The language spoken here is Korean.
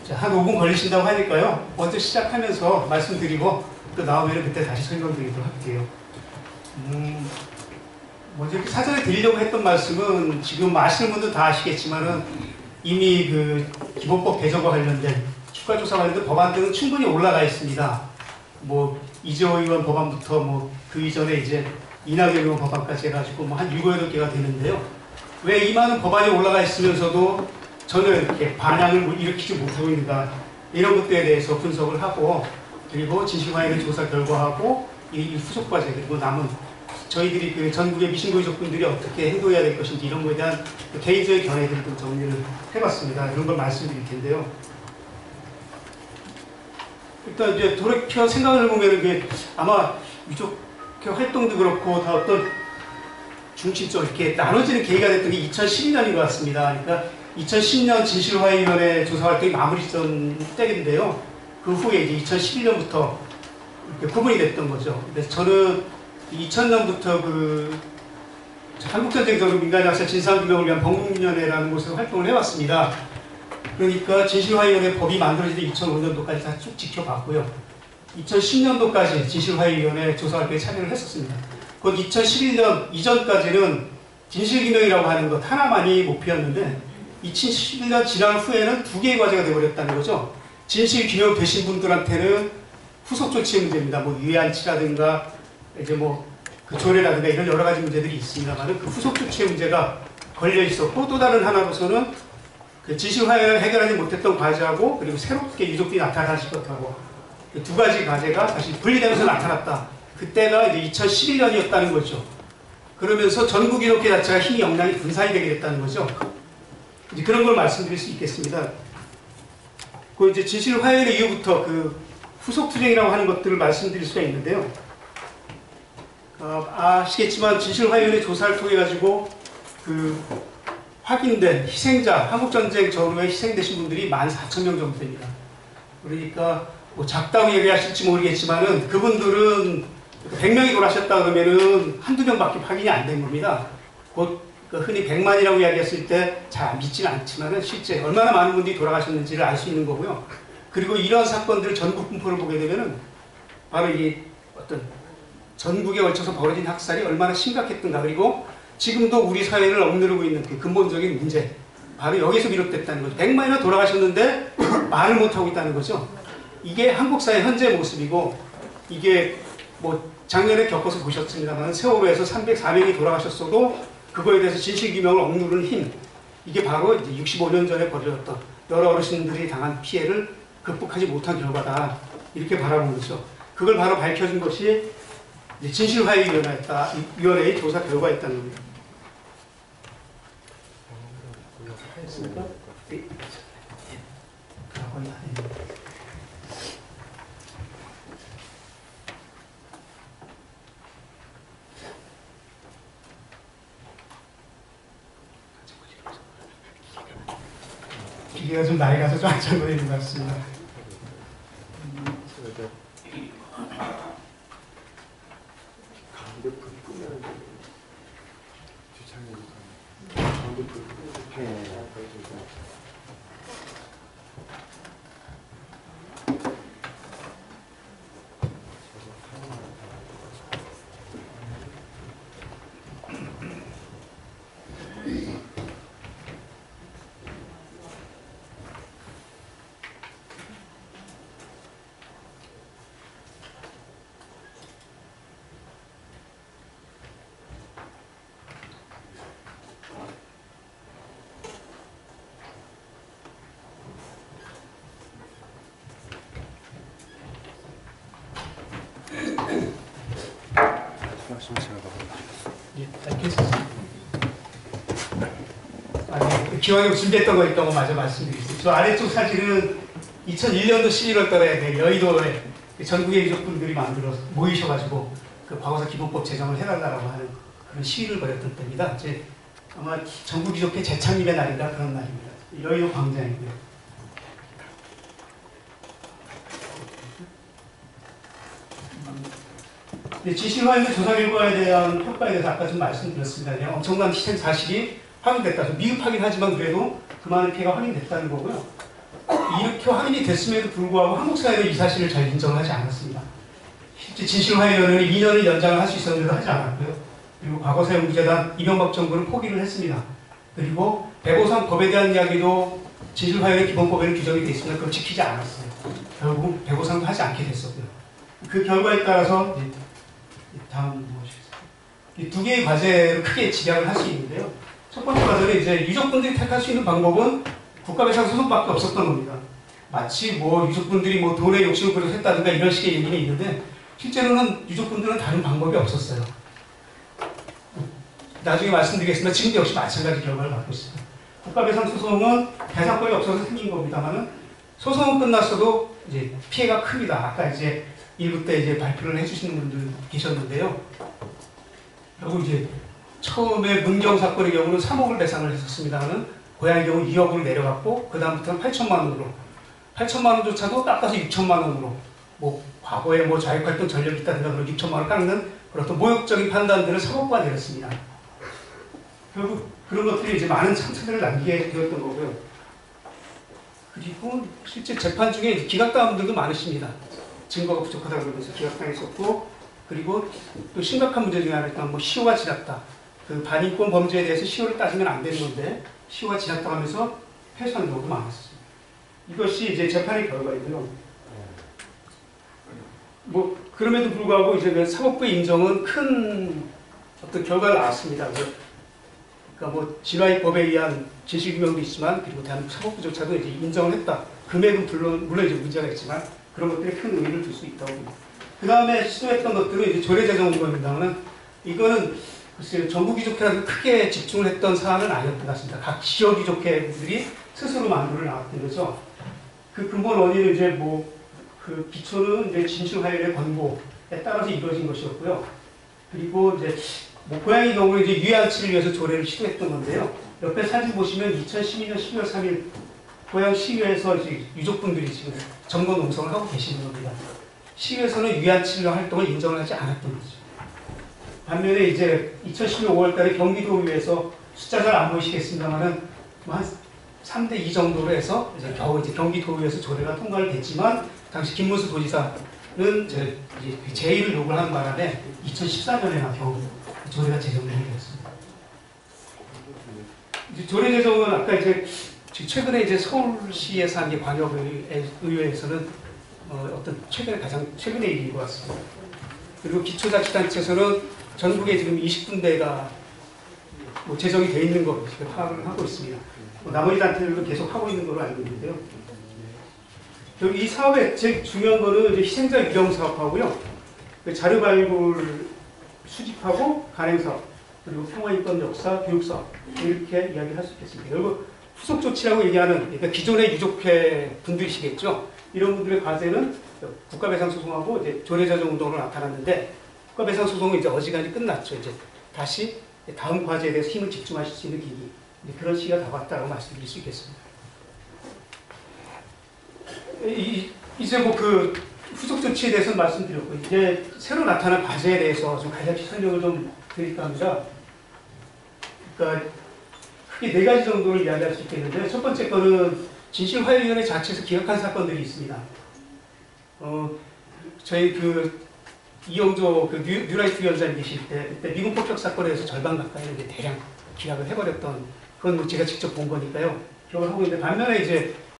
자, 한 5분 걸리신다고 하니까요. 먼저 시작하면서 말씀드리고 또 나오면 그때 다시 설명드리도록 할게요. 먼저 이렇게 사전에 드리려고 했던 말씀은 지금 아시는 분들 다 아시겠지만은 이미 그 기본법 개정과 관련된 추가조사 관련된 법안들은 충분히 올라가 있습니다. 뭐 이재호 의원 법안부터 뭐 그 이전에 이제 이낙연 의원 법안까지 해가지고 뭐 한 7, 8개가 되는데요. 왜 이 많은 법안이 올라가 있으면서도 저는 이렇게 반향을 일으키지 못하고 있는가, 이런 것들에 대해서 분석을 하고, 그리고 진실화해를 조사 결과하고 이 후속 과제, 그리고 남은 저희들이 그 전국의 미신고유족분들이 어떻게 행동해야 될 것인지 이런 거에 대한 개인적인 견해들을 좀 정리를 해봤습니다. 이런 걸 말씀드릴 텐데요. 일단 이제 돌이켜 생각을 해보면 이게 아마 유족 활동도 그렇고 다 어떤 중심적 이렇게 나눠지는 계기가 됐던 게 2012년인 것 같습니다. 그러니까 2010년 진실화해위원회 조사 활동이 마무리된 때인데요. 그 후에 이제 2011년부터 이렇게 구분이 됐던 거죠. 그래서 저는 2000년부터 그 한국전쟁 전후 민간학살 진상규명을 위한 범국민연회라는 곳에서 활동을 해왔습니다. 그러니까 진실화해위원회 법이 만들어지던 2005년도까지 다 쭉 지켜봤고요. 2010년도까지 진실화해위원회 조사활동에 참여를 했었습니다. 곧 2011년 이전까지는 진실규명이라고 하는 것 하나만이 목표였는데 2011년 지난 후에는 2개의 과제가 되어버렸다는 거죠. 진실규명 되신 분들한테는 후속 조치 문제입니다. 뭐 유해안치라든가 이제 뭐 그 조례라든가 이런 여러 가지 문제들이 있습니다만 그 후속 조치의 문제가 걸려 있었고, 또 다른 하나로서는 그 진실화해를 해결하지 못했던 과제하고 그리고 새롭게 유족들이 나타나실 것하고 그 2가지 과제가 다시 분리되면서 나타났다. 그때가 이제 2011년이었다는 거죠. 그러면서 전국 유족회 자체가 힘이 역량이 분산이 되게 됐다는 거죠. 이제 그런 걸 말씀드릴 수 있겠습니다. 그 이제 진실화해 이후부터 그 후속 투쟁이라고 하는 것들을 말씀드릴 수가 있는데요. 아시겠지만 진실화해위원회 조사를 통해 가지고 그 확인된 희생자, 한국전쟁 전후에 희생되신 분들이 14,000명 정도 됩니다. 그러니까 뭐 작다고 얘기하실지 모르겠지만은 그분들은 100명이 돌아가셨다 그러면은 한두 명밖에 확인이 안 된 겁니다. 곧 흔히 100만이라고 이야기했을 때 잘 믿지는 않지만은 실제 얼마나 많은 분들이 돌아가셨는지를 알 수 있는 거고요. 그리고 이런 사건들 전국 분포를 보게 되면은 바로 이 어떤 전국에 걸쳐서 벌어진 학살이 얼마나 심각했던가, 그리고 지금도 우리 사회를 억누르고 있는 그 근본적인 문제, 바로 여기서 비롯됐다는 거죠. 100만이나 돌아가셨는데 말을 못하고 있다는 거죠. 이게 한국 사회 현재 모습이고, 이게 뭐 작년에 겪어서 보셨습니다만 세월호에서 304명이 돌아가셨어도 그거에 대해서 진실규명을 억누르는 힘, 이게 바로 이제 65년 전에 벌어졌던 여러 어르신들이 당한 피해를 극복하지 못한 결과다, 이렇게 바라보는 거죠. 그걸 바로 밝혀준 것이 진실화해위원회의 조사 결과였다는 겁니다. 네. 기계가 좀 나이가서 좀 안정거리는 것 같습니다. 기왕에 준비했던 거 있다고 마저 말씀드리겠습니다. 저 아래쪽 사진은 2001년도 11월 달에 여의도에 전국의 유족분들이 모이셔가지고 그 과거사 기본법 제정을 해달라고 하는 그런 시위를 벌였던 때입니다. 아마 전국 유족회 재창립의 날인가 그런 날입니다. 여의도 광장이고요. 진실화해위원회 조사 결과에 대한 평가에 대해서 아까 좀 말씀드렸습니다. 엄청난 희생 사실이 확인됐다. 미흡하긴 하지만 그래도 그 많은 피해가 확인됐다는 거고요. 이렇게 확인이 됐음에도 불구하고 한국 사회는 이 사실을 잘 인정하지 않았습니다. 실제 진실화해위원회는 2년을 연장을 할 수 있었는데도 하지 않았고요. 그리고 과거사연구재단 이명박 정부는 포기를 했습니다. 그리고 배보상 법에 대한 이야기도 진실화해위 기본법에는 규정이 되어 있으나 그걸 지키지 않았어요. 결국 배보상도 하지 않게 됐었고요. 그 결과에 따라서 다음 무엇이겠어요? 이 두 개의 과제를 크게 집약을 할 수 있는데요. 첫 번째 과제는 이제 유족분들이 택할 수 있는 방법은 국가배상 소송밖에 없었던 겁니다. 마치 뭐 유족분들이 뭐 돈에 욕심을 부려서 했다든가 이런 식의 얘기는 있는데 실제로는 유족분들은 다른 방법이 없었어요. 나중에 말씀드리겠습니다. 지금도 역시 마찬가지 결과를 갖고 있습니다. 국가배상 소송은 배상권이 없어서 생긴 겁니다만은 소송은 끝났어도 이제 피해가 큽니다. 아까 이제 일부 때 이제 발표를 해주시는 분들 계셨는데요. 결국 이제 처음에 문경 사건의 경우는 3억을 배상을 했었습니다만은 고향의 경우 2억으로 내려갔고 그 다음부터는 8천만 원으로 8천만 원조차도 깎아서 6천만 원으로 뭐 과거에 뭐 자익활동 전력이 있다든가 그런 6천만 원을 깎는 그런 어떤 모욕적인 판단들을 3억과 내렸습니다. 결국 그런 것들이 이제 많은 상처들을 남기게 되었던 거고요. 그리고 실제 재판 중에 기각당한 분들도 많으십니다. 증거가 부족하다고 그러면서 기각당했었고, 그리고 또 심각한 문제 중에 하나가 뭐 시효가 지났다. 그 반인권 범죄에 대해서 시효를 따지면 안 되는 건데 시효가 지났다 하면서 패소하는 경우도 많았습니다. 이것이 이제 재판의 결과이고요. 뭐 그럼에도 불구하고 이제 그 사법부의 인정은 큰 어떤 결과가 나왔습니다. 그러니까 뭐 진화입법에 의한 진실규명도 있지만 그리고 대한민국 사법부조차도 이제 인정을 했다. 금액은 물론 이제 문제가 있지만 그런 것들이 큰 의미를 둘 수 있다고 봅니다. 그 다음에 시도했던 것들은 이제 조례제정입니다만은 이거는 글쎄요 전국유족회라서 크게 집중을 했던 사안은 아니었던 것 같습니다. 각 지역유족회들이 스스로 만들어 나왔던 거죠. 그 근본 원인은 이제 뭐 그 기초는 이제 진실화해의 권고에 따라서 이루어진 것이었고요. 그리고 이제 뭐 고양이 경우에 이제 유해안치를 위해서 조례를 시도했던 건데요. 옆에 사진 보시면 2012년 12월 3일 고양시의회에서 이제 유족분들이 지금 점거 농성을 하고 계시는 겁니다. 시의회에서는 유해안치료 활동을 인정을 하지 않았던 거죠. 반면에 이제 2012년 5월달에 경기도의회에서 숫자 잘 안 보이시겠습니다만은 한 3대2 정도로 해서 이제 겨우 이제 경기도의회에서 조례가 통과를 됐지만 당시 김문수 도지사는 이제 제의를 요구하는 바람에 2014년에나 겨우 조례가 제정이 되었습니다. 이제 조례 제정은 아까 이제 최근에 이제 서울시에서 한 게 광역의회에서는 어떤 가장 최근의 일인 것 같습니다. 그리고 기초자치단체에서는 전국에 지금 20군데가 뭐 제정이 되어 있는 것으로 파악을 하고 있습니다. 뭐 나머지 단체들도 계속 하고 있는 걸로 알고 있는데요. 이 사업의 제일 중요한 거는 이제 희생자 유형 사업하고요. 자료 발굴 수집하고 간행 사업, 그리고 평화인권 역사 교육 사업 이렇게 이야기할 수 있겠습니다. 결국 후속 조치라고 얘기하는 그러니까 기존의 유족회 분들이시겠죠. 이런 분들의 과제는 국가배상 소송하고 이제 조례자정 운동으로 나타났는데 국가배상 소송은 이제 어지간히 끝났죠. 이제 다시 다음 과제에 대해서 힘을 집중하실 수 있는 기기 그런 시기가 다가왔다고 말씀드릴 수 있겠습니다. 이제 뭐 그 후속 조치에 대해서는 말씀드렸고 이제 새로 나타난 과제에 대해서 좀 간략히 설명을 좀 드릴까 합니다. 그러니까 크게 4가지 정도를 이야기할 수 있겠는데 첫 번째 거는 진실화해위원회 자체에서 기각한 사건들이 있습니다. 저희 그 이영조 그 뉴라이트 위원장이 계실 때 그때 미군 폭격 사건에 대해서 절반 가까이 대량 기각을 해버렸던 그건 제가 직접 본 거니까요. 기억을 하고 있는데 반면에 이제